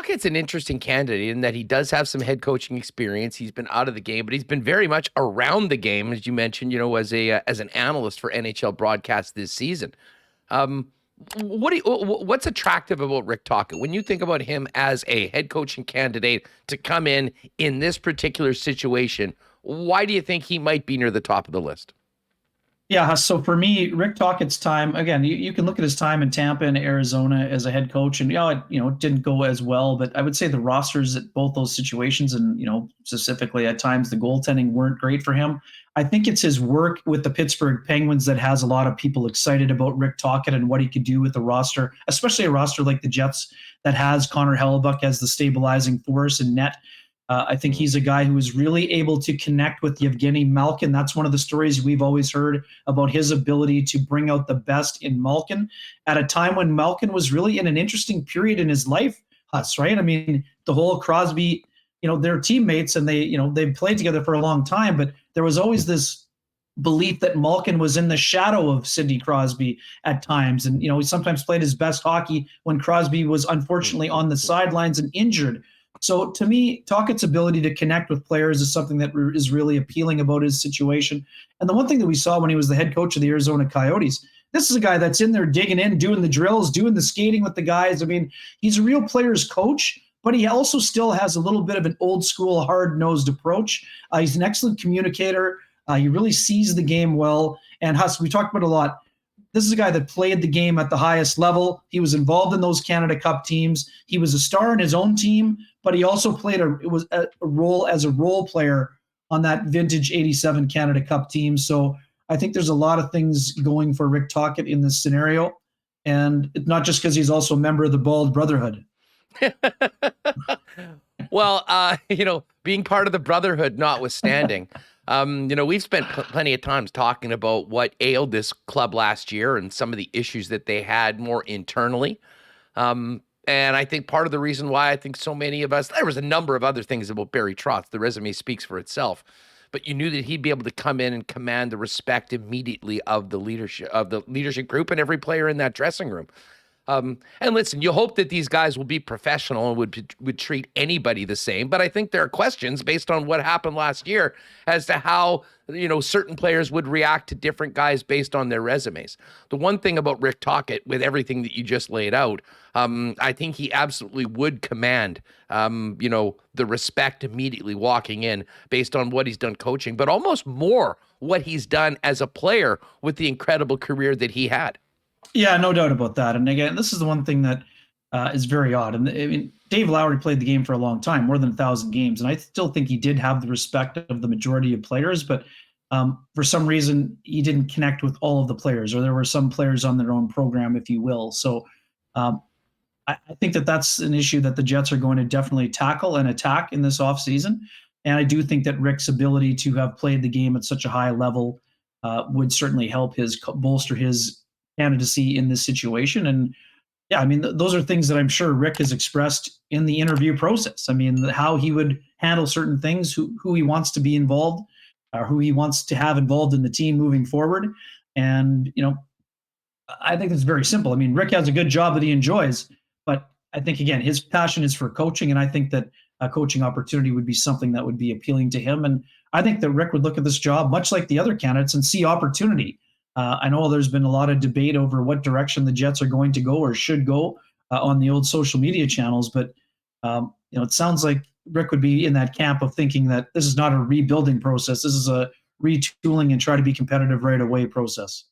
Tocchet's an interesting candidate in that he does have some head coaching experience. He's been out of the game, but he's been very much around the game, as you mentioned, as an analyst for NHL broadcast this season. What's attractive about Rick Tocchet when you think about him as a head coaching candidate to come in this particular situation? Why do you think he might be near the top of the list? Yeah, so for me, Rick Tocchet's time, again, you can look at his time in Tampa and Arizona as a head coach, and it didn't go as well, but I would say the rosters at both those situations, and specifically at times the goaltending weren't great for him. I think it's his work with the Pittsburgh Penguins that has a lot of people excited about Rick Tocchet and what he could do with the roster, especially a roster like the Jets that has Connor Hellebuck as the stabilizing force in net. I think he's a guy who is really able to connect with Evgeny Malkin. That's one of the stories we've always heard about his ability to bring out the best in Malkin at a time when Malkin was really in an interesting period in his life, right? I mean, the whole Crosby, they're teammates and they've played together for a long time, but there was always this belief that Malkin was in the shadow of Sidney Crosby at times. And, he sometimes played his best hockey when Crosby was unfortunately on the sidelines and injured. So to me, Tocchet's ability to connect with players is something that is really appealing about his situation. And the one thing that we saw when he was the head coach of the Arizona Coyotes, this is a guy that's in there digging in, doing the drills, doing the skating with the guys. I mean, he's a real player's coach, but he also still has a little bit of an old school, hard-nosed approach. He's an excellent communicator. He really sees the game well. And Huss, we talked about a lot. This is a guy that played the game at the highest level. He was involved in those Canada Cup teams. He was a star in his own team, but he also played a role as a role player on that vintage 87 Canada Cup team. So I think there's a lot of things going for Rick Tocchet in this scenario. And it's not just because he's also a member of the Bald Brotherhood. Well, being part of the Brotherhood notwithstanding, we've spent plenty of times talking about what ailed this club last year and some of the issues that they had more internally. And I think part of the reason why I think so many of us, there was a number of other things about Barry Trotz. The resume speaks for itself, but you knew that he'd be able to come in and command the respect immediately of the leadership group and every player in that dressing room. And listen, you hope that these guys will be professional and would treat anybody the same. But I think there are questions based on what happened last year as to how, certain players would react to different guys based on their resumes. The one thing about Rick Tocchet, with everything that you just laid out, I think he absolutely would command, the respect immediately walking in based on what he's done coaching, but almost more what he's done as a player with the incredible career that he had. Yeah, no doubt about that. And again, this is the one thing that is very odd. And I mean, Dave Lowry played the game for a long time, more than 1,000 games. And I still think he did have the respect of the majority of players, but for some reason, he didn't connect with all of the players, or there were some players on their own program, if you will. So I think that that's an issue that the Jets are going to definitely tackle and attack in this offseason. And I do think that Rick's ability to have played the game at such a high level would certainly help bolster his candidacy in this situation. And yeah, I mean, those are things that I'm sure Rick has expressed in the interview process. I mean, how he would handle certain things, who he wants to be involved, who he wants to have involved in the team moving forward. And, I think it's very simple. I mean, Rick has a good job that he enjoys, but I think, again, his passion is for coaching. And I think that a coaching opportunity would be something that would be appealing to him. And I think that Rick would look at this job, much like the other candidates, and see opportunity. I know there's been a lot of debate over what direction the Jets are going to go or should go on the old social media channels, but it sounds like Rick would be in that camp of thinking that this is not a rebuilding process. This is a retooling and try to be competitive right away process.